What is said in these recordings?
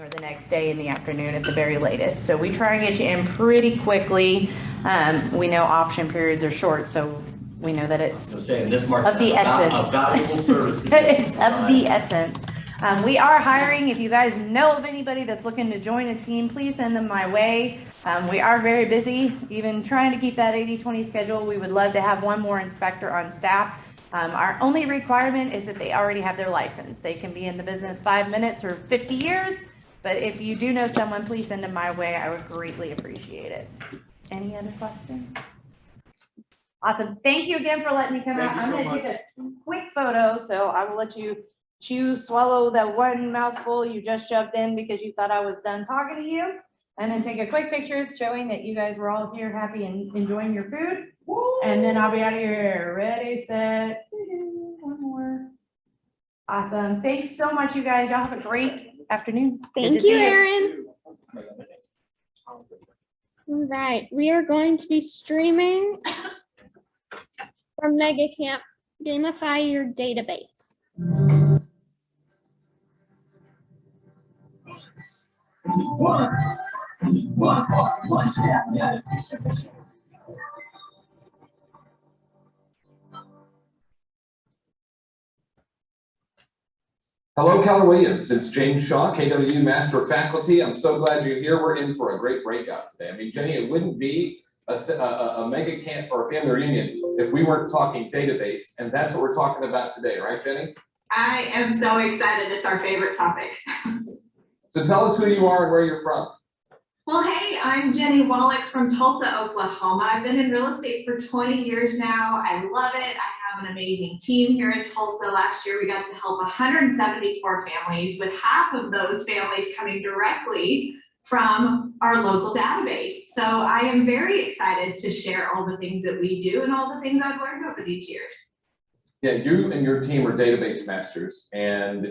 or the next day in the afternoon at the very latest. So we try and get you in pretty quickly. We know option periods are short, so we know that it's of the essence. It's of the essence. We are hiring. If you guys know of anybody that's looking to join a team, please send them my way. We are very busy, even trying to keep that 80-20 schedule. We would love to have one more inspector on staff. Our only requirement is that they already have their license. They can be in the business 5 minutes or 50 years, but if you do know someone, please send them my way. I would greatly appreciate it. Any other questions? Awesome. Thank you again for letting me come out. I'm going to take a quick photo, so I will let you swallow that one mouthful you just shoved in because you thought I was done talking to you, and then take a quick picture showing that you guys were all here happy and enjoying your food. Woo! And then I'll be out of your hair. Ready, set, one more. Awesome. Thanks so much, you guys. Y'all have a great afternoon. Thank you, Erin. All right, we are going to be streaming from Mega Camp Gamify Your Database. One step. Hello, Keller Williams. It's James Shaw, KW Master of Faculty. I'm so glad you're here. We're in for a great breakout today. I mean, Jenny, it wouldn't be a mega camp or a family reunion if we weren't talking database, and that's what we're talking about today, right, Jenny? I am so excited. It's our favorite topic. So tell us who you are and where you're from. Well, hey, I'm Jenny Wallach from Tulsa, Oklahoma. I've been in real estate for 20 years now. I love it. I have an amazing team here in Tulsa. Last year, we got to help 174 families, with half of those families coming directly from our local database. So I am very excited to share all the things that we do and all the things I've learned over these years. Yeah, you and your team are database masters, and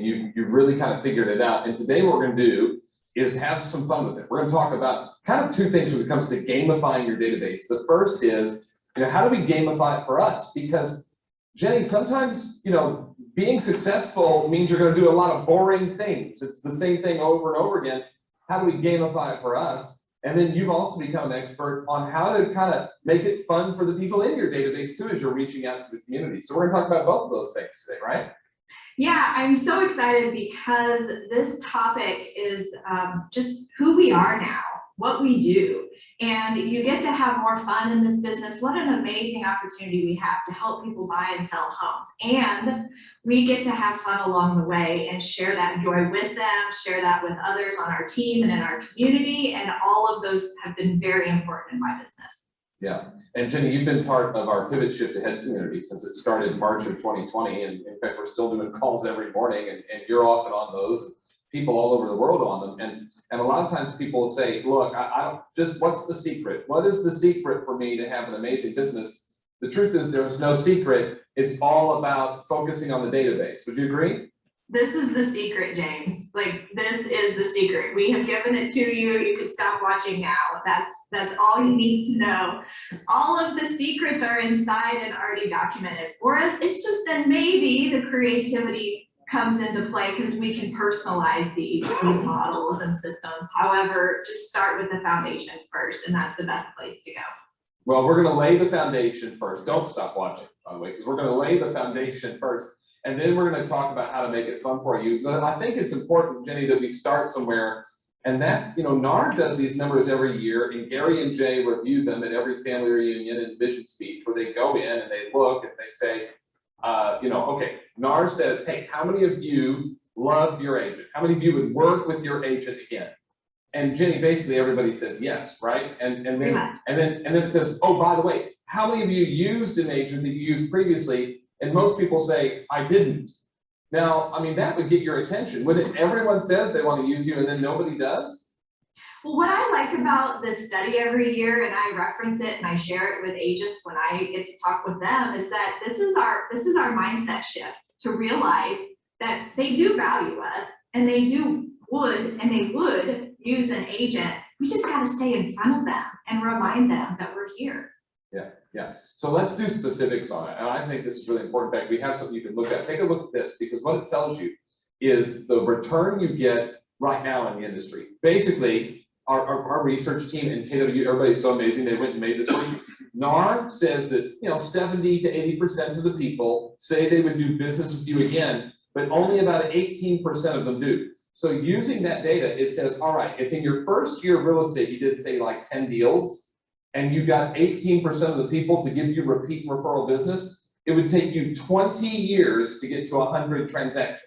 you've really kind of figured it out. And today what we're going to do is have some fun with it. We're going to talk about kind of two things when it comes to gamifying your database. The first is, how do we gamify it for us? Because, Jenny, sometimes, being successful means you're going to do a lot of boring things. It's the same thing over and over again. How do we gamify it for us? And then you've also become an expert on how to kind of make it fun for the people in your database too, as you're reaching out to the community. So we're going to talk about both of those things today, right? Yeah, I'm so excited because this topic is just who we are now, what we do, and you get to have more fun in this business. What an amazing opportunity we have to help people buy and sell homes. And we get to have fun along the way and share that joy with them, share that with others on our team and in our community. And all of those have been very important in my business. Yeah, and Jenny, you've been part of our Pivot Shift Ahead community since it started in March of 2020. And in fact, we're still doing calls every morning, and you're often on those, and people all over the world on them. And a lot of times people will say, look, I don't just, what's the secret? What is the secret for me to have an amazing business? The truth is there's no secret. It's all about focusing on the database. Would you agree? This is the secret, James. Like, this is the secret. We have given it to you. You can stop watching now. That's all you need to know. All of the secrets are inside and already documented for us. It's just that maybe the creativity comes into play because we can personalize these models and systems. However, just start with the foundation first, and that's the best place to go. Well, we're going to lay the foundation first. Don't stop watching, by the way, because we're going to lay the foundation first. And then we're going to talk about how to make it fun for you. But I think it's important, Jenny, that we start somewhere. And that's, NAR does these numbers every year, and Gary and Jay review them at every family reunion and vision speech, where they go in and they look and they say, okay, NAR says, hey, how many of you loved your agent? How many of you would work with your agent again? And Jenny, basically everybody says yes, right? And then it says, oh, by the way, how many of you used an agent that you used previously? And most people say, I didn't. Now, I mean, that would get your attention. When everyone says they want to use you and then nobody does? Well, what I like about this study every year, and I reference it and I share it with agents when I get to talk with them, is that this is our mindset shift to realize that they do value us, and they would use an agent. We just got to stay in front of them and remind them that we're here. Yeah. So let's do specifics on it. And I think this is really important. In fact, we have something you can look at. Take a look at this, because what it tells you is the return you get right now in the industry. Basically, our research team and KW, everybody's so amazing, they went and made this one. NAR says that, 70 to 80% of the people say they would do business with you again, but only about 18% of them do. So using that data, it says, all right, if in your first year of real estate, you did say like 10 deals, and you got 18% of the people to give you repeat referral business, it would take you 20 years to get to 100 transactions.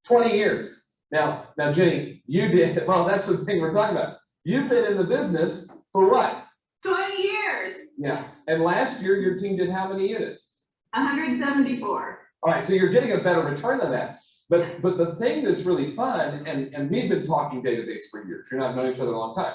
20 years. Now, Jenny, you did, well, that's the thing we're talking about. You've been in the business for what? 20 years. Yeah, and last year, your team did how many units? 174. All right, so you're getting a better return on that. But the thing that's really fun, and we've been talking database for years, you're not knowing each other a long time.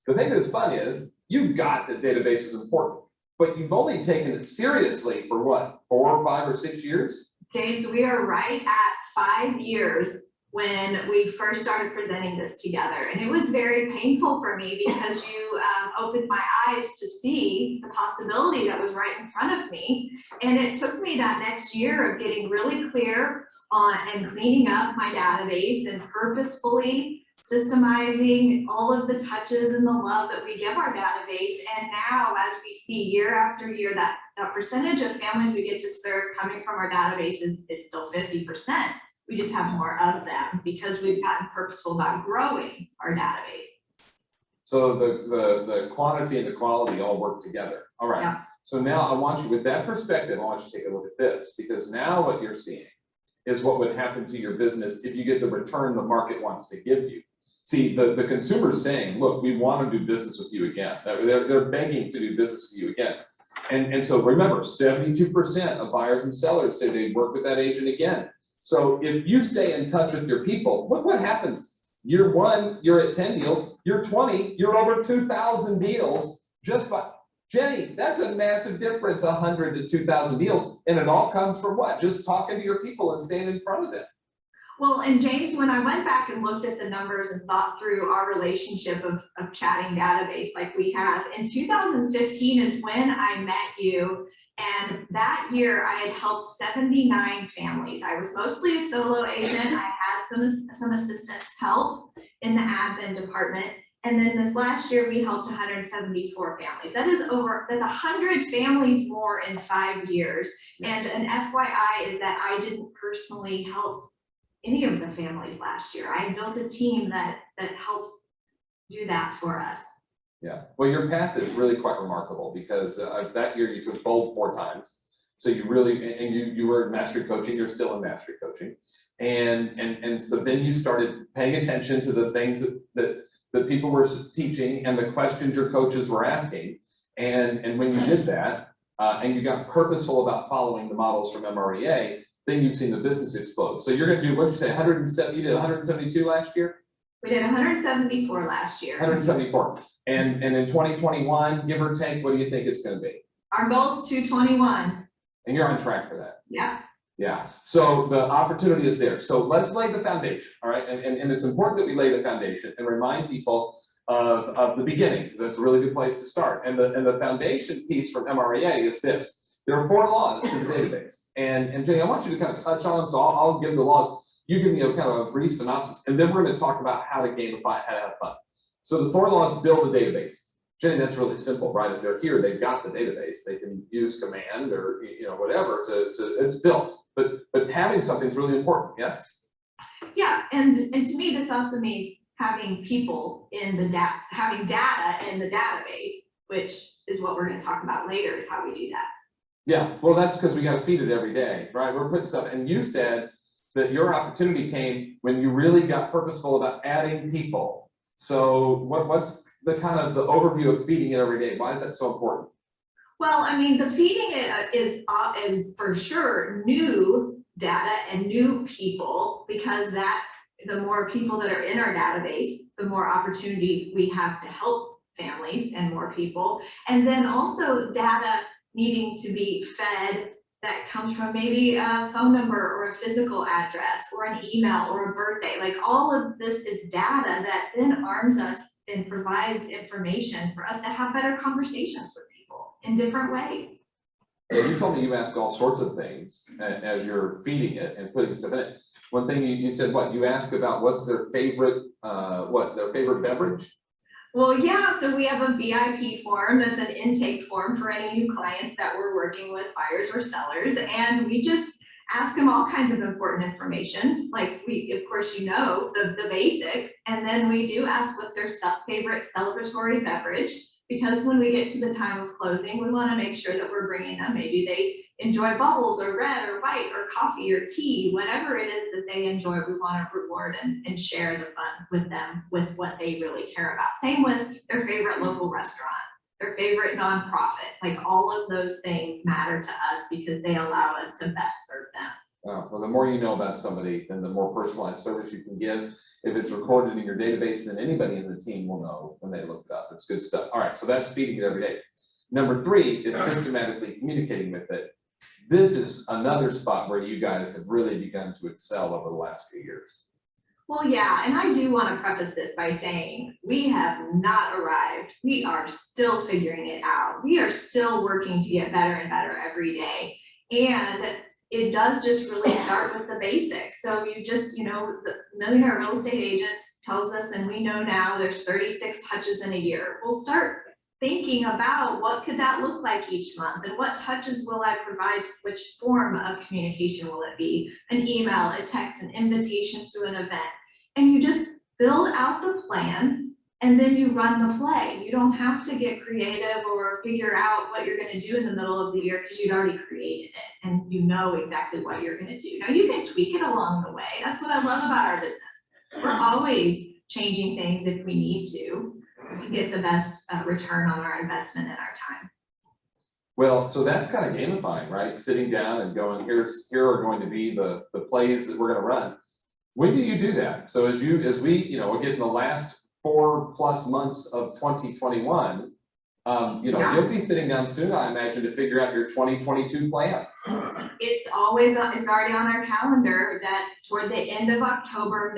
The thing that's fun is, you've got that database is important, but you've only taken it seriously for what, 4 or 5 or 6 years? James, we are right at 5 years when we first started presenting this together. And it was very painful for me because you opened my eyes to see the possibility that was right in front of me. And it took me that next year of getting really clear on and cleaning up my database and purposefully systemizing all of the touches and the love that we give our database. And now, as we see year after year, that percentage of families we get to serve coming from our database is still 50%. We just have more of them because we've gotten purposeful about growing our database. So the quantity and the quality all work together. All right. Yeah. So now I want you, with that perspective, I want you to take a look at this, because now what you're seeing is what would happen to your business if you get the return the market wants to give you. See, the consumer's saying, look, we want to do business with you again. They're begging to do business with you again. And so remember, 72% of buyers and sellers say they'd work with that agent again. So if you stay in touch with your people, look what happens. Year 1, you're at 10 deals. Year 20, you're over 2,000 deals just by, Jenny, that's a massive difference, 100 to 2,000 deals. And it all comes from what? Just talking to your people and staying in front of them. Well, and James, when I went back and looked at the numbers and thought through our relationship of chatting database like we have, in 2015 is when I met you. And that year I had helped 79 families. I was mostly a solo agent. I had some assistants help in the admin department. And then this last year we helped 174 families. That's 100 families more in 5 years. And an FYI is that I didn't personally help any of the families last year. I built a team that helps do that for us. Yeah, well, your path is really quite remarkable, because that year you took bold 4 times. So you really, and you were in mastery coaching, you're still in mastery coaching. And so then you started paying attention to the things that people were teaching and the questions your coaches were asking. And when you did that, and you got purposeful about following the models from MREA, then you've seen the business explode. So you're gonna do, what'd you say, 170, you did 172 last year? We did 174 last year. 174. And in 2021, give or take, what do you think it's going to be? Our goal is 221. And you're on track for that. Yeah. Yeah. So the opportunity is there. So let's lay the foundation. All right. And it's important that we lay the foundation and remind people of the beginning, because that's a really good place to start. And the foundation piece from MREA is this. There are 4 laws to the database. And Jenny, I want you to kind of touch on them. So I'll give the laws. You give me a kind of a brief synopsis, and then we're going to talk about how to gamify, how to have fun. So the 4 laws build a database. Jenny, that's really simple, right? If they're here, they've got the database. They can use command or whatever to it's built. But having something is really important. Yes. Yeah, and to me, this also means having people in the having data in the database, which is what we're going to talk about later, is how we do that. Yeah. Well, that's because we got to feed it every day, right? We're putting stuff, and you said that your opportunity came when you really got purposeful about adding people. So what's the kind of the overview of feeding it every day? Why is that so important? Well, I mean, the feeding it is for sure new data and new people, because the more people that are in our database, the more opportunity we have to help families and more people. And then also data needing to be fed that comes from maybe a phone number or a physical address or an email or a birthday. Like, all of this is data that then arms us and provides information for us to have better conversations with people in different ways. So you told me you ask all sorts of things as you're feeding it and putting stuff in it. One thing you said, what, you asked about what's their favorite, their favorite beverage? Well, yeah, so we have a VIP form that's an intake form for any new clients that we're working with, buyers or sellers, and we just ask them all kinds of important information. Like of course, the basics, and then we do ask what's their favorite celebratory beverage, because when we get to the time of closing, we want to make sure that we're bringing them, maybe they enjoy bubbles or red or white or coffee or tea, whatever it is that they enjoy, we want to reward and share the fun with them with what they really care about. Same with their favorite local restaurant, their favorite nonprofit, like all of those things matter to us because they allow us to best serve them. Well, the more you know about somebody, then the more personalized service you can give. If it's recorded in your database, then anybody in the team will know when they look it up. It's good stuff. All right, so that's feeding it every day. Number 3 is systematically communicating with it. This is another spot where you guys have really begun to excel over the last few years. Well, yeah, and I do want to preface this by saying we have not arrived. We are still figuring it out. We are still working to get better and better every day. And it does just really start with the basics. So you just, the Millionaire real estate agent tells us, and we know now there's 36 touches in a year. We'll start thinking about what could that look like each month, and what touches will I provide, which form of communication will it be? An email, a text, an invitation to an event. And you just build out the plan, and then you run the play. You don't have to get creative or figure out what you're going to do in the middle of the year, because you'd already created it and you know exactly what you're going to do. Now you can tweak it along the way. That's what I love about our business. We're always changing things if we need to get the best return on our investment and our time. Well, so that's kind of gamifying, right? Sitting down and going, here are going to be the plays that we're going to run. When do you do that? So as we we're getting the last 4+ months of 2021, you'll be sitting down soon, I imagine, to figure out your 2022 plan. It's already on our calendar that toward the end of October,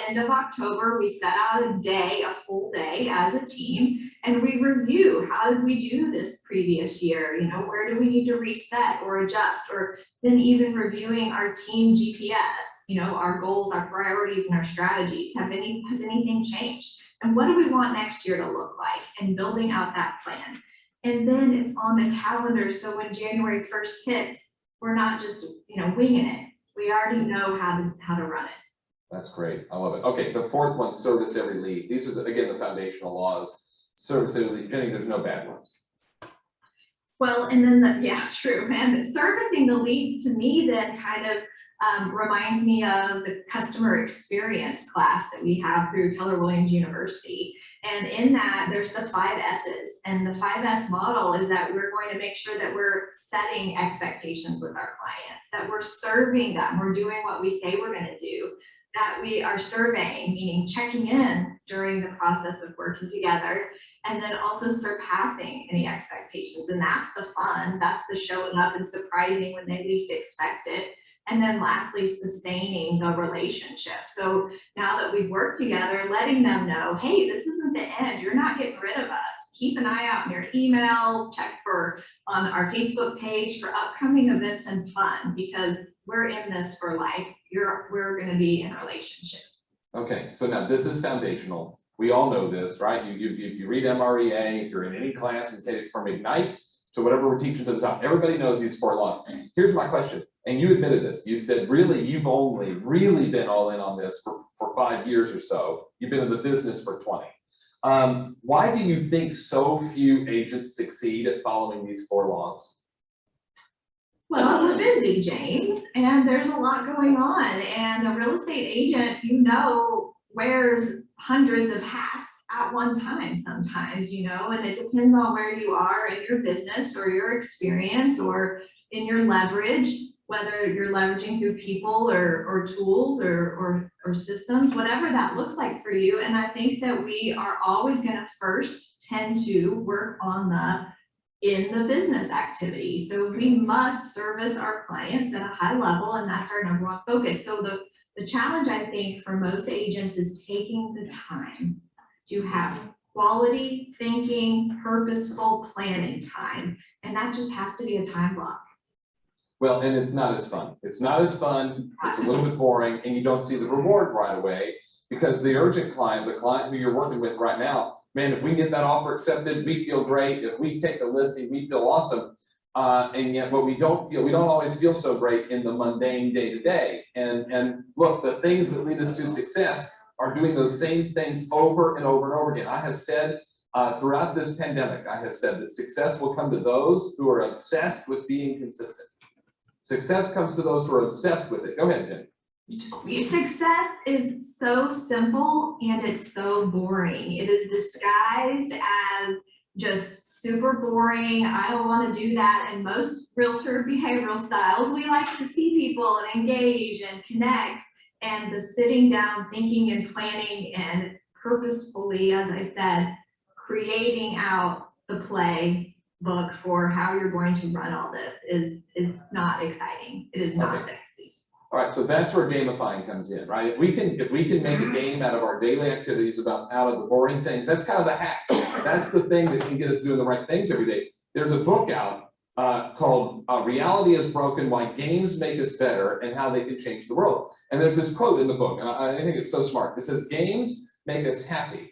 end of October, we set out a full day as a team, and we review how did we do this previous year? Where do we need to reset or adjust, or then even reviewing our team GPS, our goals, our priorities, and our strategies. Has anything changed? And what do we want next year to look like? And building out that plan. And then it's on the calendar, so when January 1st hits, we're not just winging it. We already know how to run it. That's great. I love it. Okay, the 4th one, service every lead. These are again the foundational laws. Service every lead. Jenny, there's no bad ones. Well, and then true. And servicing the leads to me then kind of reminds me of the customer experience class that we have through Keller Williams University. And in that, there's the 5 S's. And the 5S model is that we're going to make sure that we're setting expectations with our clients, that we're serving them, we're doing what we say we're going to do, that we are surveying, meaning checking in during the process of working together, and then also surpassing any expectations. And that's the fun, that's the showing up and surprising when they least expect it. And then lastly, sustaining the relationship. So now that we've worked together, letting them know, hey, this isn't the end. You're not getting rid of us. Keep an eye out in your email, check on our Facebook page for upcoming events and fun, because we're in this for life. We're going to be in a relationship. Okay, so now this is foundational. We all know this, right? If you read MREA, if you're in any class and take it from Ignite to whatever we're teaching to the top, everybody knows these 4 laws. Here's my question. And you admitted this. You said, really, you've only really been all in on this for 5 years or so. You've been in the business for 20. Why do you think so few agents succeed at following these 4 laws? Well, we're busy, James, and there's a lot going on. And a real estate agent, wears hundreds of hats at one time sometimes, and it depends on where you are in your business or your experience or in your leverage, whether you're leveraging through people or tools or systems, whatever that looks like for you. And I think that we are always going to first tend to work on in the business activity. So we must service our clients at a high level, and that's our #1 focus. So the challenge, I think, for most agents is taking the time to have quality thinking, purposeful planning time. And that just has to be a time block. Well, and it's not as fun. It's not as fun, it's a little bit boring, and you don't see the reward right away, because the urgent client, the client who you're working with right now, man, if we get that offer accepted, we feel great. If we take the listing, we feel awesome. And yet, but we don't always feel so great in the mundane day-to-day. And look, the things that lead us to success are doing those same things over and over and over again. I have said throughout this pandemic, I have said that success will come to those who are obsessed with being consistent. Success comes to those who are obsessed with it. Go ahead, Jen. Success is so simple and it's so boring. It is disguised as just super boring. I don't want to do that. And most realtor behavioral styles, we like to see people and engage and connect. And the sitting down, thinking and planning and purposefully, as I said, creating out the playbook for how you're going to run all this is not exciting. It is not sexy. All right, so that's where gamifying comes in, right? If we can make a game out of our daily activities, out of the boring things, that's kind of the hack. That's the thing that can get us doing the right things every day. There's a book out called Reality is Broken, Why Games Make Us Better and How They Can Change the World. And there's this quote in the book, and I think it's so smart. It says, games make us happy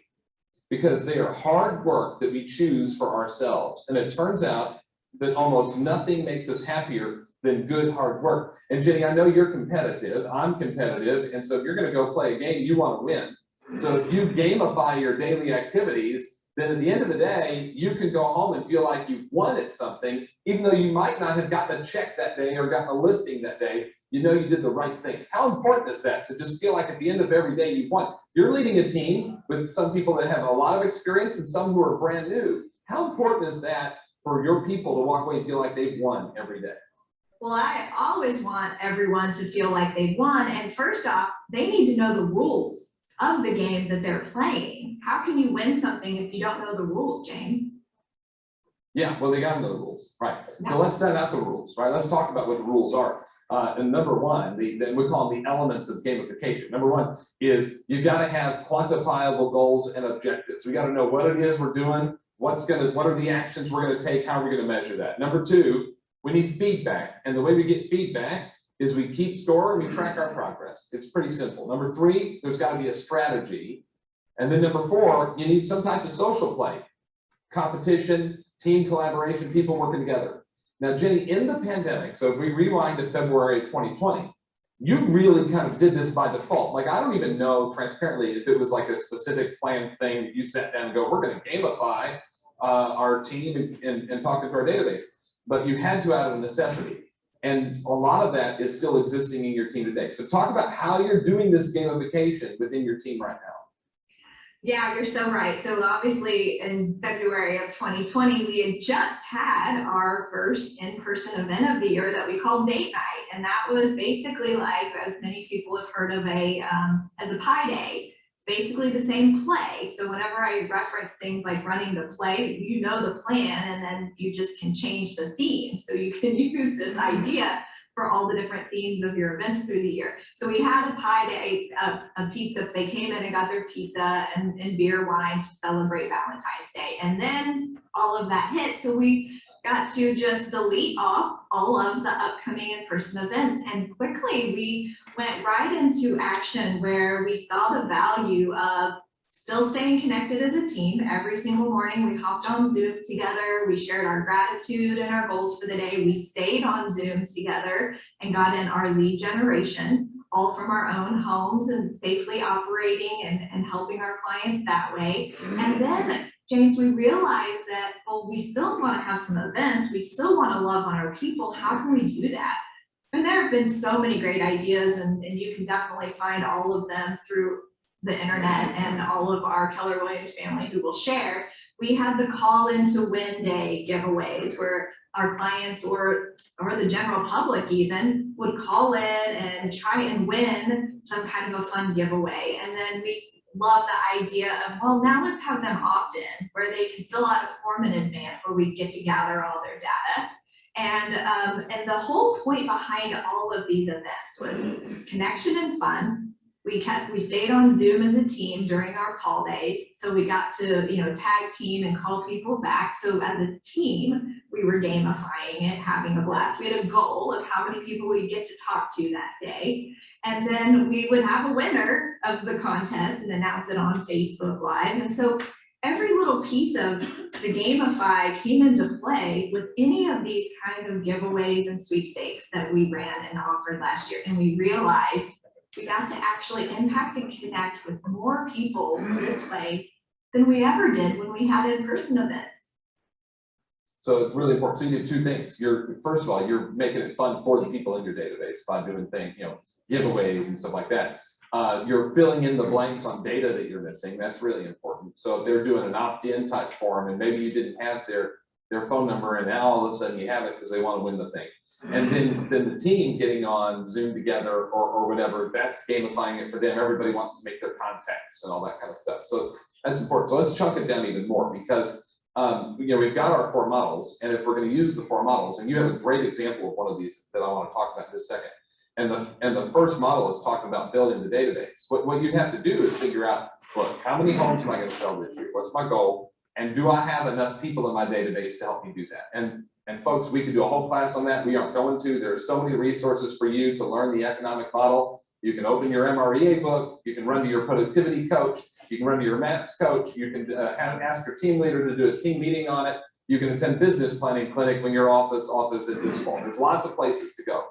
because they are hard work that we choose for ourselves. And it turns out that almost nothing makes us happier than good hard work. And Jenny, I know you're competitive, I'm competitive, and so if you're gonna go play a game, you wanna win. So if you gamify your daily activities, then at the end of the day, you can go home and feel like you've won at something, even though you might not have gotten a check that day or gotten a listing that day, you know you did the right things. How important is that to just feel like at the end of every day you've won? You're leading a team with some people that have a lot of experience and some who are brand new. How important is that for your people to walk away and feel like they've won every day? Well, I always want everyone to feel like they've won. And first off, they need to know the rules of the game that they're playing. How can you win something if you don't know the rules, James? Yeah, well, they got to know the rules, right? So let's set out the rules, right? Let's talk about what the rules are. And number one, we call them the elements of gamification. Number one is you've got to have quantifiable goals and objectives. We got to know what it is we're doing, what are the actions we're going to take, how are we going to measure that? Number two, we need feedback. And the way we get feedback is we keep score and we track our progress. It's pretty simple. Number three, there's got to be a strategy. And then number four, you need some type of social play, competition, team collaboration, people working together. Now, Jenny, in the pandemic, so if we rewind to February of 2020, you really kind of did this by default. Like, I don't even know transparently if it was like a specific planned thing that you sat down and go, we're going to gamify our team and talk into our database. But you had to out of necessity. And a lot of that is still existing in your team today. So talk about how you're doing this gamification within your team right now. Yeah, you're so right. So obviously in February of 2020, we had just had our first in-person event of the year that we called Date Night. And that was basically like, as many people have heard of as a pie day. Basically the same play. So whenever I reference things like running the play, you know the plan, and then you just can change the theme. So you can use this idea for all the different themes of your events through the year. So we had a pie day, a pizza. They came in and got their pizza and beer, wine to celebrate Valentine's Day. And then all of that hit. So we got to just delete off all of the upcoming in-person events. And quickly we went right into action where we saw the value of still staying connected as a team. Every single morning we hopped on Zoom together. We shared our gratitude and our goals for the day. We stayed on Zoom together and got in our lead generation, all from our own homes and safely operating and helping our clients that way. And then, James, we realized that, well, we still want to have some events. We still want to love on our people. How can we do that? And there have been so many great ideas, and you can definitely find all of them through the internet and all of our Keller Williams family who will share. We had the call into win day giveaways where our clients or the general public even would call in and try and win some kind of a fun giveaway. And then we love the idea of, well, now let's have them opt in where they can fill out a form in advance where we get to gather all their data. And the whole point behind all of these events was connection and fun, We stayed on Zoom as a team during our call days. So we got to, tag team and call people back. So as a team, we were gamifying it, having a blast. We had a goal of how many people we'd get to talk to that day. And then we would have a winner of the contest and announce it on Facebook Live. And so every little piece of the Gamify came into play with any of these kind of giveaways and sweepstakes that we ran and offered last year. And we realized we got to actually impact and connect with more people this way than we ever did when we had in-person events. So it's really important. So you do two things. First of all, you're making it fun for the people in your database by doing things, giveaways and stuff like that. You're filling in the blanks on data that you're missing. That's really important. So if they're doing an opt-in type form and maybe you didn't have their phone number and now all of a sudden you have it because they want to win the thing. And then the team getting on Zoom together or whatever, that's gamifying it for them. Everybody wants to make their contacts and all that kind of stuff. So that's important. So let's chunk it down even more because we've got our 4 models, and if we're going to use the 4 models, and you have a great example of one of these that I want to talk about in just a second. And the first model is talking about building the database. What you have to do is figure out, look, how many homes am I going to sell this year? What's my goal? And do I have enough people in my database to help me do that? And folks, we could do a whole class on that. We aren't going to. There are so many resources for you to learn the economic model. You can open your MREA book. You can run to your productivity coach. You can run to your MAPS coach. You can ask your team leader to do a team meeting on it. You can attend business planning clinic when your office offers it this fall. There's lots of places to go.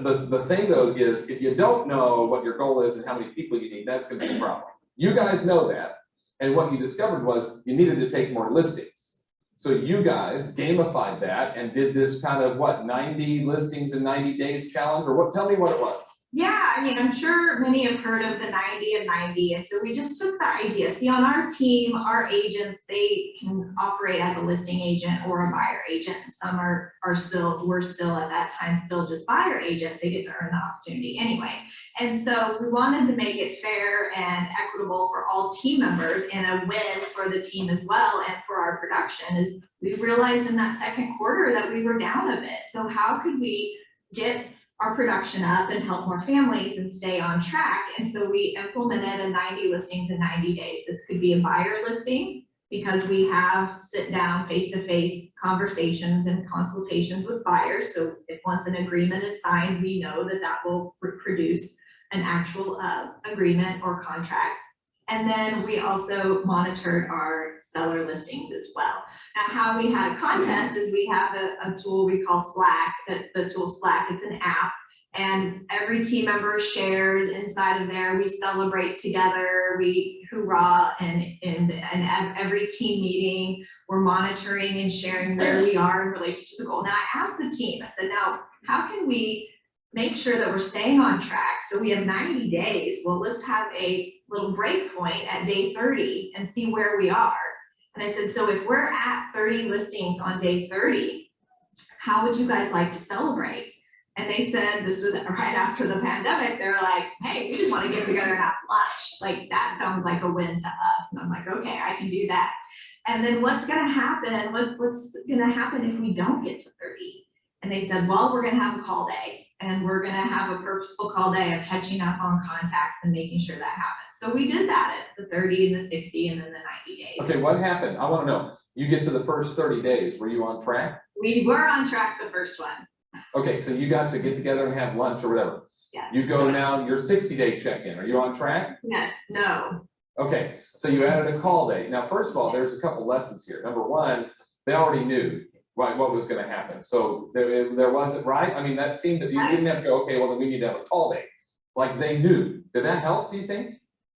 The thing though is if you don't know what your goal is and how many people you need, that's going to be a problem. You guys know that. And what you discovered was you needed to take more listings. So you guys gamified that and did this kind of 90 listings in 90 days challenge, or what? Tell me what it was. Yeah, I'm sure many have heard of the 90 and 90. And so we just took the idea. See, on our team, our agents, they can operate as a listing agent or a buyer agent. Some we're still at that time, still just buyer agents. They get to earn the opportunity anyway. And so we wanted to make it fair and equitable for all team members and a win for the team as well. And for our production is we realized in that second quarter that we were down a bit. So how could we get our production up and help more families and stay on track? And so we implemented a 90 listings in 90 days. This could be a buyer listing because we have sit down face-to-face conversations and consultations with buyers. So if once an agreement is signed, we know that that will produce an actual agreement or contract. And then we also monitored our seller listings as well. Now, how we had a contest is we have a tool we call Slack. The tool Slack, it's an app, and every team member shares inside of there. We celebrate together, we hoorah, and at every team meeting, we're monitoring and sharing where we are in relation to the goal. Now, I asked the team, I said, now, how can we make sure that we're staying on track? So we have 90 days. Well, let's have a little break point at day 30 and see where we are. And I said, so if we're at 30 listings on day 30, how would you guys like to celebrate? And they said, this was right after the pandemic, they're like, hey, we just want to get together and have lunch. Like, that sounds like a win to us. And I'm like, okay, I can do that. And then what's going to happen? What's going to happen if we don't get to 30? And they said, well, we're going to have a call day. And we're going to have a purposeful call day of catching up on contacts and making sure that happens. So we did that at the 30 and the 60 and then the 90 days. Okay, what happened? I want to know. You get to the first 30 days. Were you on track? We were on track the first one. Okay, so you got to get together and have lunch or whatever. Yeah. You go now, your 60-day check-in. Are you on track? Yes. No. Okay, so you added a call day. Now, first of all, there's a couple lessons here. Number one, they already knew what was going to happen. So there wasn't, right? I mean, that seemed that you didn't have to go, okay, well, then we need to have a call day. Like, they knew. Did that help, do you think?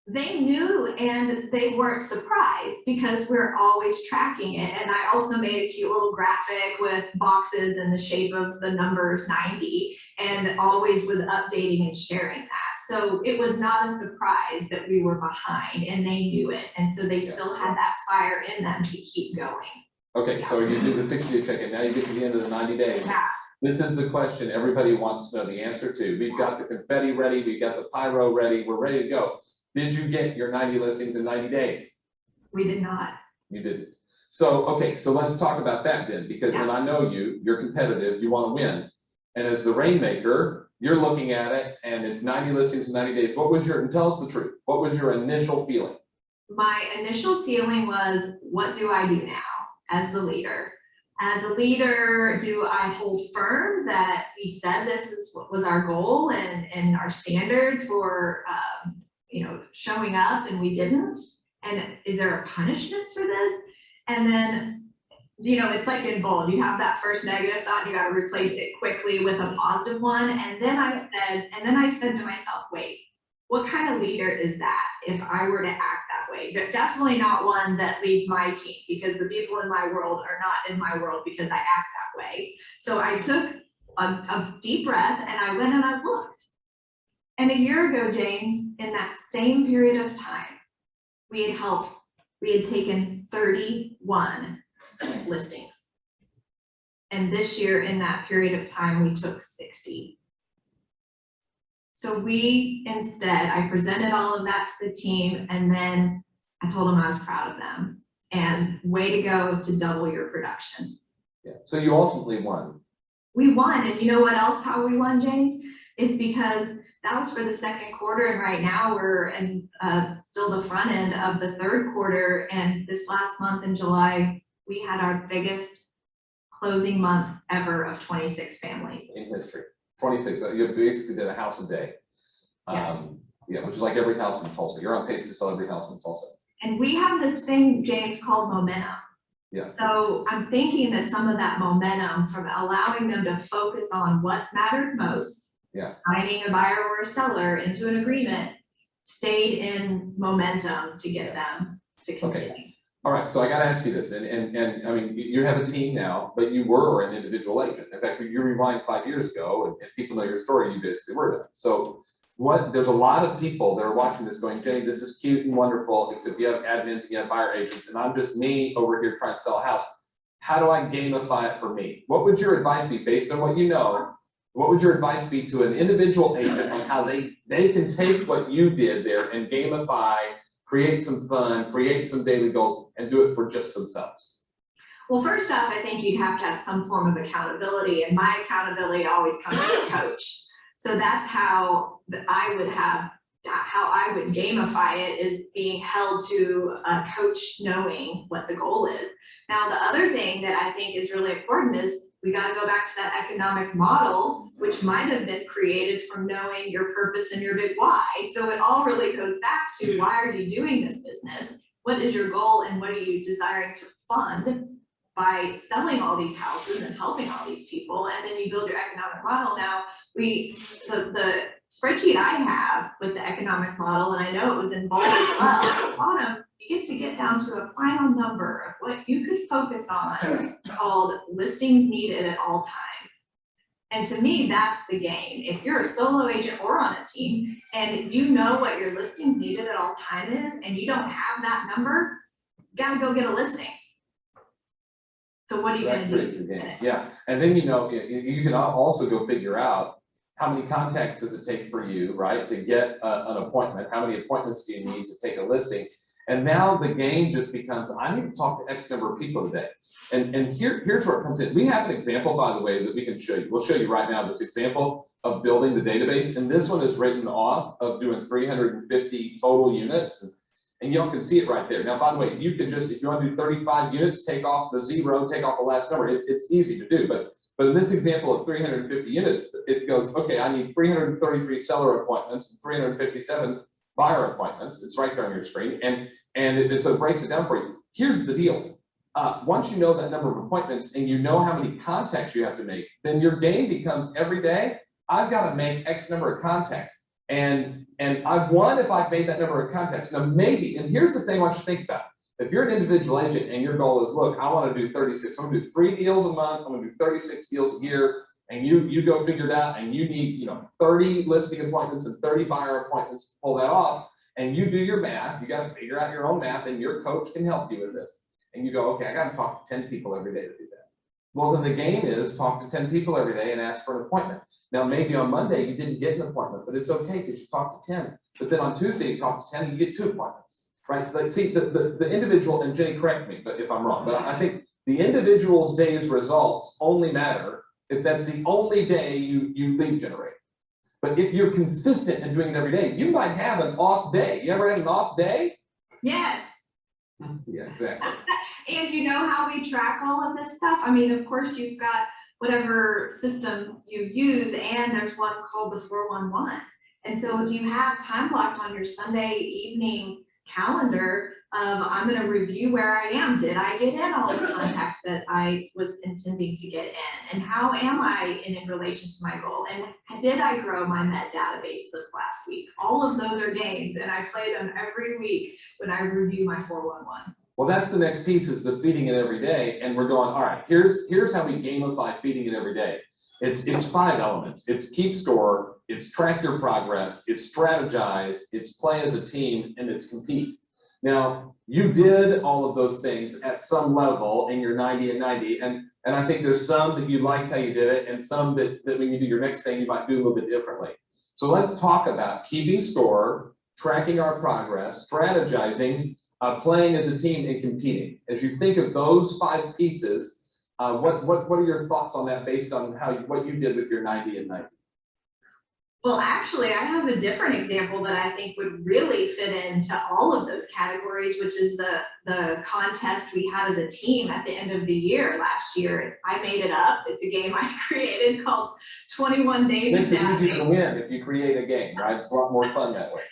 They knew, and they weren't surprised because we're always tracking it. And I also made a cute little graphic with boxes in the shape of the numbers 90 and always was updating and sharing that. So it was not a surprise that we were behind, and they knew it. And so they still had that fire in them to keep going. Okay, so you do the 60-day check-in. Now you get to the end of the 90 days. Yeah. This is the question everybody wants to know the answer to. We've got the confetti ready. We've got the pyro ready. We're ready to go. Did you get your 90 listings in 90 days? We did not. You didn't. So, okay, so let's talk about that then, because when I know you, you're competitive, you want to win. And as the rainmaker, you're looking at it and it's 90 listings in 90 days. What was your, and tell us the truth, what was your initial feeling? My initial feeling was, what do I do now as the leader? As a leader, do I hold firm that we said this is what was our goal and our standard for showing up and we didn't? And is there a punishment for this? And then, it's like in bold, you have that first negative thought, you got to replace it quickly with a positive one. And then I said to myself, wait, what kind of leader is that if I were to act that way? Definitely not one that leads my team, because the people in my world are not in my world because I act that way. So I took a deep breath and I went and I looked. And a year ago, James, in that same period of time, we had taken 31 listings. And this year, in that period of time, we took 60. So I presented all of that to the team, and then I told them I was proud of them. And way to go to double your production. Yeah. So you ultimately won. We won, and you know what else, how we won, James? It's because that was for the second quarter, and right now we're in still the front end of the third quarter, and this last month in July, we had our biggest closing month ever of 26 families. In history. 26, you basically did a house a day. Which is like every house in Tulsa. You're on pace to sell every house in Tulsa. And we have this thing, James, called momentum. Yeah. So I'm thinking that some of that momentum from allowing them to focus on what mattered most, signing a buyer or a seller into an agreement, stayed in momentum to get them to continue. Okay. All right, so I got to ask you this, and I mean, you have a team now, but you were an individual agent. In fact, you rewind 5 years ago, and if people know your story, you basically were them. So there's a lot of people that are watching this going, Jenny, this is cute and wonderful, except you have admins and you have buyer agents, and I'm just me over here trying to sell a house. How do I gamify it for me? What would your advice be based on what you know? What would your advice be to an individual agent on how they can take what you did there and gamify, create some fun, create some daily goals, and do it for just themselves? Well, first off, I think you'd have to have some form of accountability, and my accountability always comes from a coach. So that's how I would gamify it, is being held to a coach knowing what the goal is. Now, the other thing that I think is really important is we got to go back to that economic model, which might have been created from knowing your purpose and your big why. So it all really goes back to, why are you doing this business? What is your goal, and what are you desiring to fund by selling all these houses and helping all these people? And then you build your economic model. Now, the spreadsheet I have with the economic model, and I know it was in bold as well, at the bottom, you get down to a final number of what you could focus on called listings needed at all times. And to me, that's the game. If you're a solo agent or on a team and you know what your listings needed at all time is, and you don't have that number, you gotta go get a listing. So what are you gonna do? Yeah, and then you can also go figure out how many contacts does it take for you, right, to get an appointment? How many appointments do you need to take a listing? And now the game just becomes, I need to talk to X number of people today. And here's where it comes in. We have an example, by the way, that we can show you. We'll show you right now this example of building the database. And this one is written off of doing 350 total units. And y'all can see it right there. Now, by the way, you can just, if you want to do 35 units, take off the 0, take off the last number. It's easy to do. But in this example of 350 units, it goes, okay, I need 333 seller appointments and 357 buyer appointments. It's right there on your screen. So it breaks it down for you. Here's the deal. Once you know that number of appointments and you know how many contacts you have to make, then your game becomes every day, I've got to make X number of contacts. And I've won if I've made that number of contacts. Now maybe, and here's the thing I want you to think about. If you're an individual agent and your goal is, look, I want to do 36, I'm going to do 3 deals a month, I'm going to do 36 deals a year, and you go figure it out, and you need 30 listing appointments and 30 buyer appointments to pull that off, and you do your math, you got to figure out your own math, and your coach can help you with this. And you go, okay, I got to talk to 10 people every day to do that. Well, then the game is talk to 10 people every day and ask for an appointment. Now, maybe on Monday you didn't get an appointment, but it's okay because you talked to 10. But then on Tuesday you talk to 10 and you get 2 appointments. Right? Like, see, the individual, and Jenny, correct me if I'm wrong, but I think the individual's day's results only matter if that's the only day you lead generate. But if you're consistent and doing it every day, you might have an off day. You ever had an off day? Yes. Yeah, exactly. And you know how we track all of this stuff? I mean, of course, you've got whatever system you use, and there's one called the 411. And so if you have time blocked on your Sunday evening calendar of, I'm going to review where I am. Did I get in all the contacts that I was intending to get in? And how am I in relation to my goal? And did I grow my Met database this last week? All of those are games, and I play them every week when I review my 411. Well, that's the next piece, is the feeding it every day. And we're going, all right, here's how we gamify feeding it every day. It's 5 elements. It's keep score, it's track your progress, it's strategize, it's play as a team, and it's compete. Now, you did all of those things at some level in your 90 and 90, and I think there's some that you liked how you did it, and some that when you do your next thing, you might do a little bit differently. So let's talk about keeping score, tracking our progress, strategizing, playing as a team, and competing. As you think of those 5 pieces, what are your thoughts on that based on what you did with your 90 and 90? Well, actually, I have a different example that I think would really fit into all of those categories, which is the contest we had as a team at the end of the year last year. I made it up. It's a game I created called 21 Days. Makes it easier to win if you create a game, right? It's a lot more fun that way.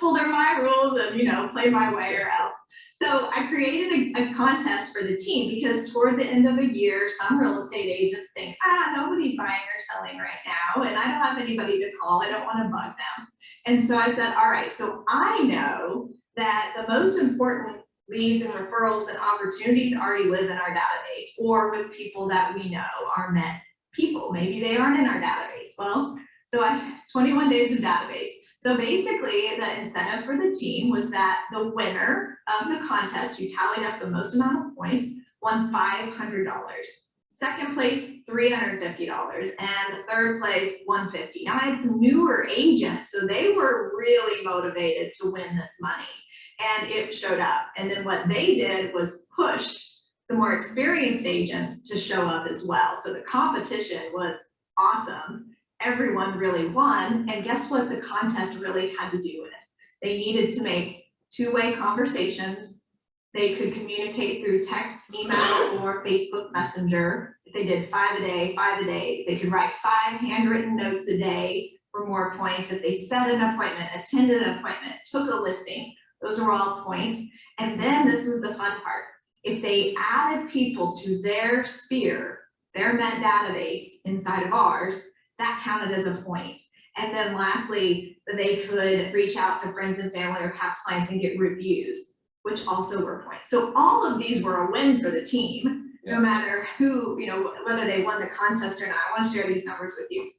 Well, they're my rules, and play my way or else. So I created a contest for the team because toward the end of a year, some real estate agents think, nobody's buying or selling right now, and I don't have anybody to call. I don't want to bug them. And so I said, all right, so I know that the most important leads and referrals and opportunities already live in our database or with people that we know are Met people. Maybe they aren't in our database. Well, so I 21 days of database. So basically, the incentive for the team was that the winner of the contest, who tallied up the most amount of points, won $500. Second place, $350, and third place, $150. Now, I had some newer agents, so they were really motivated to win this money, and it showed up. And then what they did was push the more experienced agents to show up as well. So the competition was awesome. Everyone really won, and guess what the contest really had to do with it? They needed to make 2-way conversations. They could communicate through text, email, or Facebook Messenger. If they did 5 a day, they could write 5 handwritten notes a day for more points. If they set an appointment, attended an appointment, took a listing, those were all points. And then this was the fun part. If they added people to their sphere, their Met database inside of ours, that counted as a point. And then lastly, they could reach out to friends and family or past clients and get reviews, which also were points. So all of these were a win for the team, no matter who, whether they won the contest or not. I want to share these numbers with you.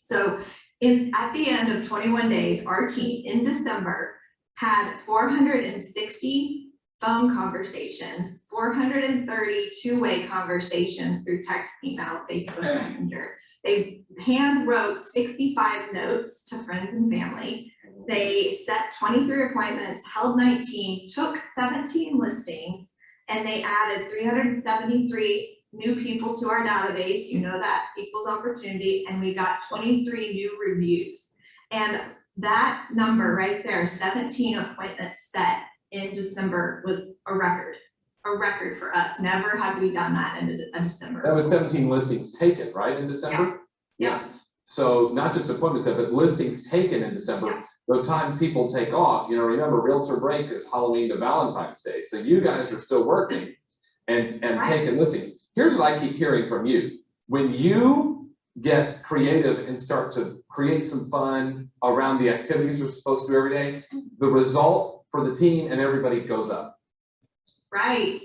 So at the end of 21 days, our team in December had 460 phone conversations, 430 2-way conversations through text, email, Facebook Messenger. They hand wrote 65 notes to friends and family. They set 23 appointments, held 19, took 17 listings, and they added 373 new people to our database. That equals opportunity, and we got 23 new reviews. And that number right there, 17 appointments set in December, was a record for us. Never have we done that in December. That was 17 listings taken, right, in December? Yeah. So not just appointments, but listings taken in December. Yeah. The time people take off, remember, realtor break is Halloween to Valentine's Day. So you guys are still working and taking listings. Here's what I keep hearing from you. When you get creative and start to create some fun around the activities we're supposed to do every day, the result for the team and everybody goes up. Right.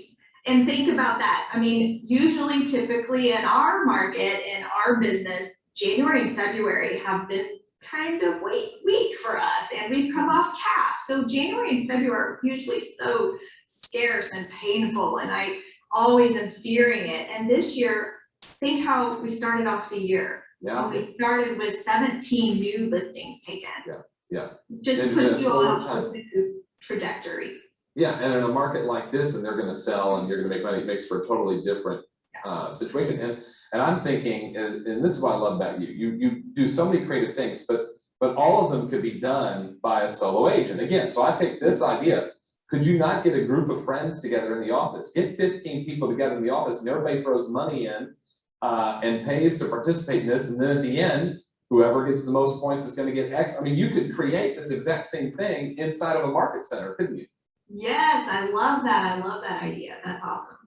And think about that. I mean, usually, typically in our market, in our business, January and February have been kind of weak for us, and we've come off cap. So January and February are usually so scarce and painful, and I always am fearing it. And this year, think how we started off the year. Yeah. We started with 17 new listings taken. Yeah. Just puts you on a new trajectory. Yeah, and in a market like this, and they're going to sell, and you're going to make money, it makes for a totally different situation. And I'm thinking, and this is what I love about you. You do so many creative things, but but all of them could be done by a solo agent. Again, so I take this idea. Could you not get a group of friends together in the office? Get 15 people together in the office and everybody throws money in and pays to participate in this. And then at the end, whoever gets the most points is going to get X. I mean, you could create this exact same thing inside of a market center, couldn't you? Yes, I love that. I love that idea. That's awesome.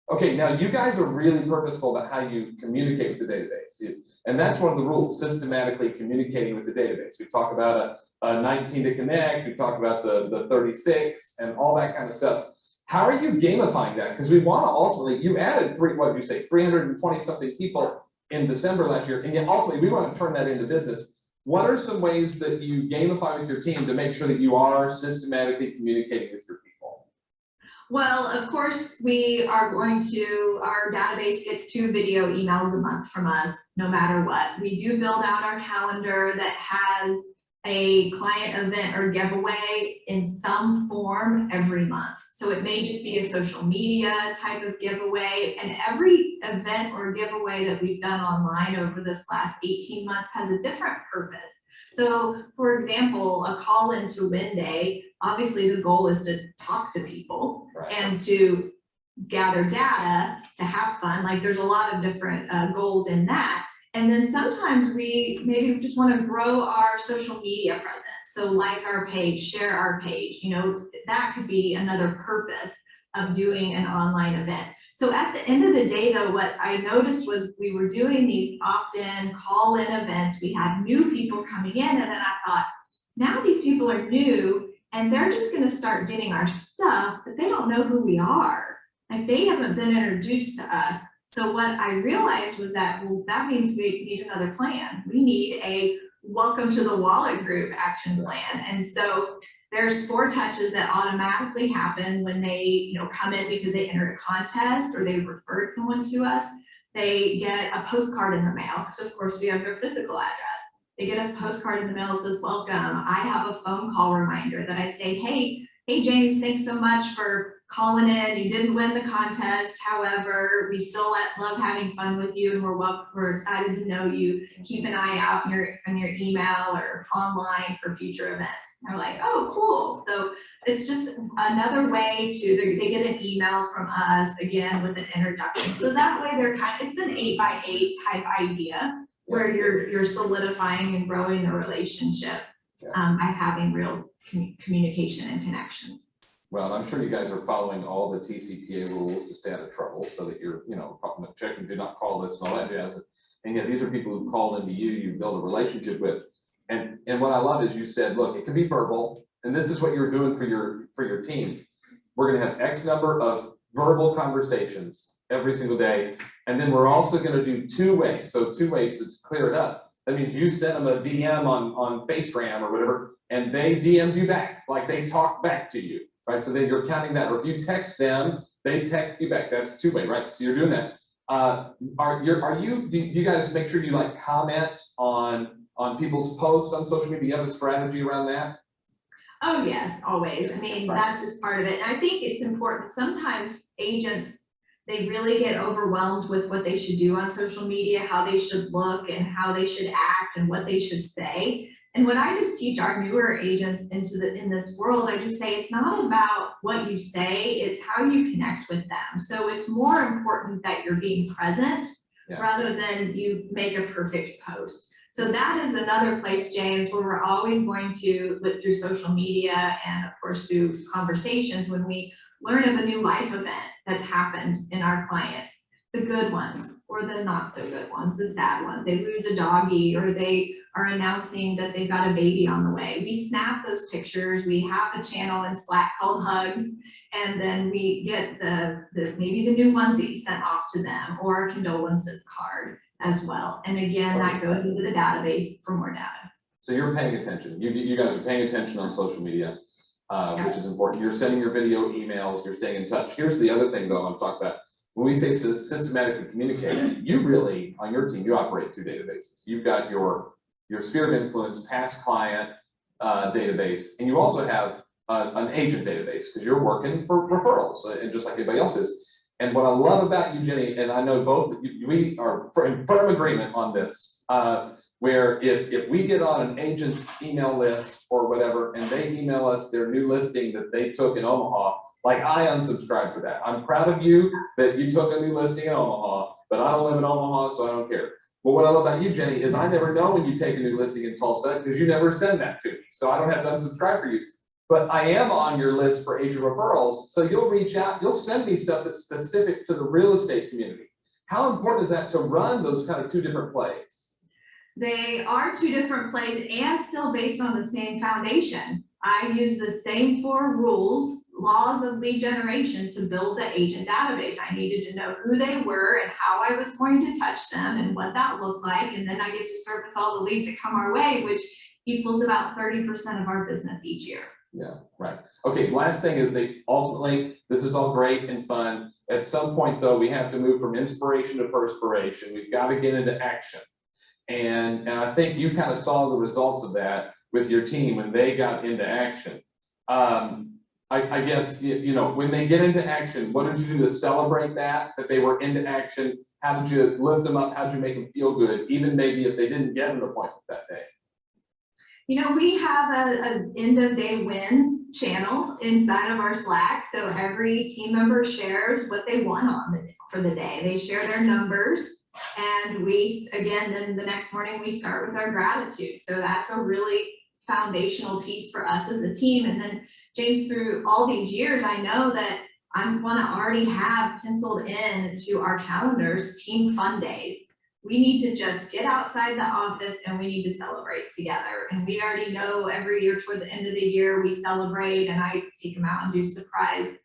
Okay, now you guys are really purposeful about how you communicate with the database. And that's one of the rules, systematically communicating with the database. We talk about a 19 to connect, we talk about the 36 and all that kind of stuff. How are you gamifying that? Because we want to ultimately, you added 320 something people in December last year, and yet ultimately we want to turn that into business. What are some ways that you gamify with your team to make sure that you are systematically communicating with your people? Well, of course, we are going to, our database gets 2 video emails a month from us, no matter what. We do build out our calendar that has a client event or giveaway in some form every month. So it may just be a social media type of giveaway, and every event or giveaway that we've done online over this last 18 months has a different purpose. So for example, a call into win day, obviously the goal is to talk to people and to gather data, to have fun. Like there's a lot of different goals in that. And then sometimes we maybe just want to grow our social media presence. So like our page, share our page, you know, that could be another purpose of doing an online event. So at the end of the day though, what I noticed was we were doing these opt-in, call-in events. We had new people coming in, and then I thought, now these people are new and they're just going to start getting our stuff, but they don't know who we are. Like they haven't been introduced to us. So what I realized was that, well, that means we need another plan. We need a welcome to the wallet group action plan. And so there's 4 touches that automatically happen when they, you know, come in because they entered a contest or they referred someone to us. They get a postcard in the mail, because of course we have their physical address. They get a postcard in the mail that says, welcome. I have a phone call reminder that I say, hey James, thanks so much for calling in. You didn't win the contest. However, we still love having fun with you, and we're excited to know you. Keep an eye out on your email or online for future events. And they're like, oh, cool. So it's just another way to, they get an email from us again with an introduction. So that way it's an 8x8 type idea where you're solidifying and growing the relationship by having real communication and connections. Well, I'm sure you guys are following all the TCPA rules to stay out of trouble, so that you're, you know, checking do not call list and all that jazz. And yet these are people who called into you build a relationship with. And what I love is you said, look, it can be verbal, and this is what you're doing for your team. We're going to have X number of verbal conversations every single day, and then we're also going to do 2 ways. So 2 ways to clear it up. That means you send them a DM on Facegram or whatever, and they DM'd you back, like they talk back to you, right? So then you're counting that. Or if you text them, they text you back. That's 2-way, right? So you're doing that. Do you guys make sure you like comment on people's posts on social media? Do you have a strategy around that? Oh yes, always. I mean, that's just part of it. And I think it's important. Sometimes agents, they really get overwhelmed with what they should do on social media, how they should look and how they should act and what they should say. And when I just teach our newer agents in this world, I just say it's not about what you say, it's how you connect with them. So it's more important that you're being present rather than you make a perfect post. So that is another place, James, where we're always going to look through social media and of course through conversations when we learn of a new life event that's happened in our clients, the good ones or the not so good ones, the sad ones. They lose a doggy or they are announcing that they've got a baby on the way. We snap those pictures. We have a channel in Slack called Hugs, and then we get maybe the new onesie sent off to them or a condolences card as well. And again, that goes into the database for more data. So you're paying attention. You guys are paying attention on social media, which is important. You're sending your video emails, you're staying in touch. Here's the other thing though I want to talk about. When we say systematically communicating, you really, on your team, you operate 2 databases. You've got your sphere of influence, past client database, and you also have an agent database because you're working for referrals, and just like anybody else is. And what I love about you, Jenny, and I know both, we are in firm agreement on this, where if we get on an agent's email list or whatever, and they email us their new listing that they took in Omaha, like I unsubscribe for that. I'm proud of you that you took a new listing in Omaha, but I don't live in Omaha, so I don't care. But what I love about you, Jenny, is I never know when you take a new listing in Tulsa because you never send that to me. So I don't have to unsubscribe for you. But I am on your list for agent referrals. So you'll reach out, you'll send me stuff that's specific to the real estate community. How important is that to run those kind of two different plays? They are two different plays and still based on the same foundation. I use the same 4 rules, laws of lead generation to build the agent database. I needed to know who they were and how I was going to touch them and what that looked like. And then I get to service all the leads that come our way, which equals about 30% of our business each year. Yeah, right. Okay, last thing is they ultimately, this is all great and fun. At some point though, we have to move from inspiration to perspiration. We've got to get into action. And I think you kind of saw the results of that with your team when they got into action. I guess, you know, when they get into action, what did you do to celebrate that they were into action? How did you lift them up? How did you make them feel good, even maybe if they didn't get an appointment that day? You know, we have an end of day wins channel inside of our Slack. So every team member shares what they won for the day. They share their numbers, and we, again, then the next morning we start with our gratitude. So that's a really foundational piece for us as a team. And then James, through all these years, I know that I'm going to already have penciled in to our calendars team fun days. We need to just get outside the office and we need to celebrate together. And we already know every year toward the end of the year, we celebrate, and I take them out and do surprise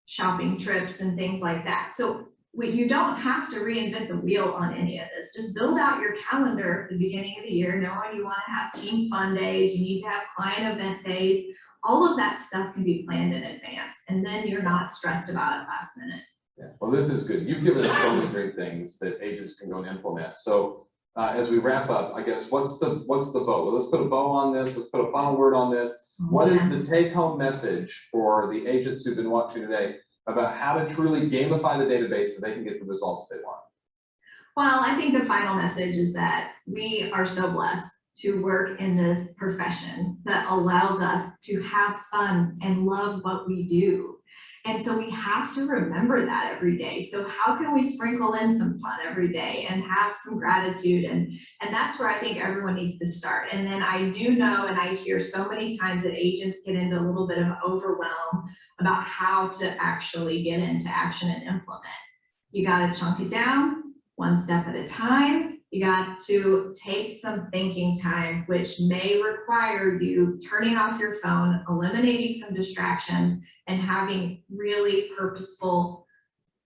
shopping trips and things like that. So you don't have to reinvent the wheel on any of this. Just build out your calendar at the beginning of the year, knowing you want to have team fun days, you need to have client event days. All of that stuff can be planned in advance, and then you're not stressed about it last minute. Yeah, well, this is good. You've given us so many great things that agents can go and implement. So as we wrap up, I guess, what's the bow? Well, let's put a bow on this. Let's put a final word on this. What is the take-home message for the agents who've been watching today about how to truly gamify the database so they can get the results they want? Well, I think the final message is that we are so blessed to work in this profession that allows us to have fun and love what we do. And so we have to remember that every day. So how can we sprinkle in some fun every day and have some gratitude? And that's where I think everyone needs to start. And then I do know, and I hear so many times that agents get into a little bit of overwhelm about how to actually get into action and implement. You got to chunk it down one step at a time. You got to take some thinking time, which may require you turning off your phone, eliminating some distractions, and having really purposeful,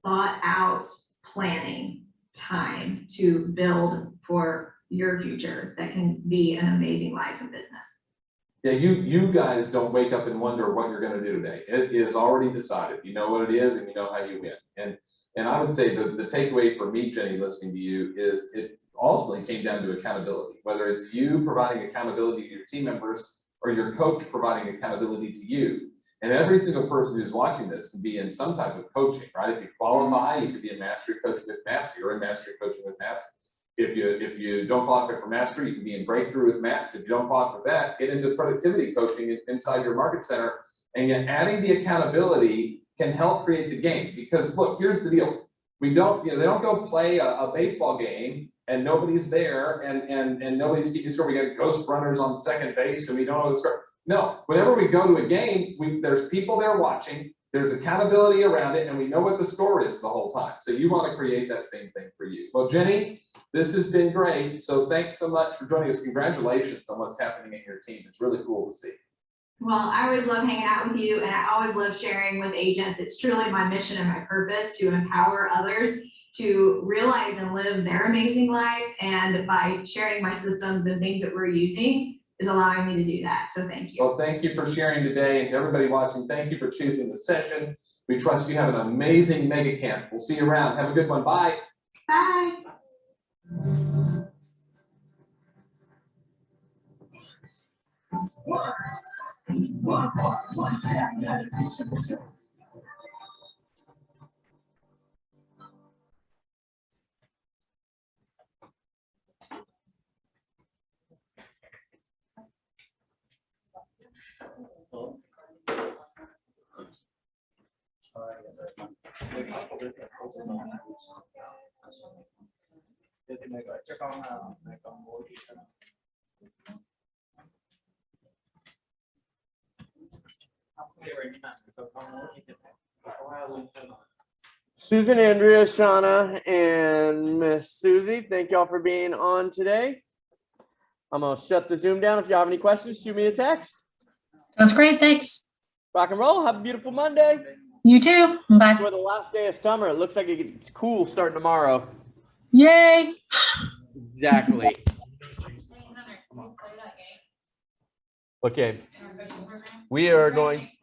thought out planning time to build for your future that can be an amazing life and business. Yeah, you guys don't wake up and wonder what you're going to do today. It is already decided. You know what it is, and you know how you win. And I would say the takeaway for me, Jenny, listening to you, is it ultimately came down to accountability. Whether it's you providing accountability to your team members or your coach providing accountability to you. And every single person who's watching this can be in some type of coaching, right? If you qualify, you could be a mastery coach with MAPS. You're in mastery coaching with MAPS. If you don't qualify for mastery, you can be in breakthrough with MAPS. If you don't qualify for that, get into productivity coaching inside your market center. And yet adding the accountability can help create the game. Because look, here's the deal. We don't, they don't go play a baseball game and nobody's there and nobody's keeping score. We got ghost runners on second base and we don't know the score. No, whenever we go to a game, there's people there watching, there's accountability around it, and we know what the score is the whole time. So you want to create that same thing for you. Well, Jenny, this has been great. So thanks so much for joining us. Congratulations on what's happening in your team. It's really cool to see. Well, I always love hanging out with you, and I always love sharing with agents. It's truly my mission and my purpose to empower others to realize and live their amazing life. And by sharing my systems and things that we're using is allowing me to do that. So thank you. Well, thank you for sharing today. And to everybody watching, thank you for choosing the session. We trust you have an amazing mega camp. We'll see you around. Have a good one. Bye. Bye. Susan, Andrea, Shauna, and Miss Susie, thank y'all for being on today. I'm gonna shut the Zoom down. If you have any questions, shoot me a text. Sounds great. Thanks. Rock and roll. Have a beautiful Monday. You too. Bye. For the last day of summer. It looks like it's cool starting tomorrow. Yay. Exactly. Okay. We are going.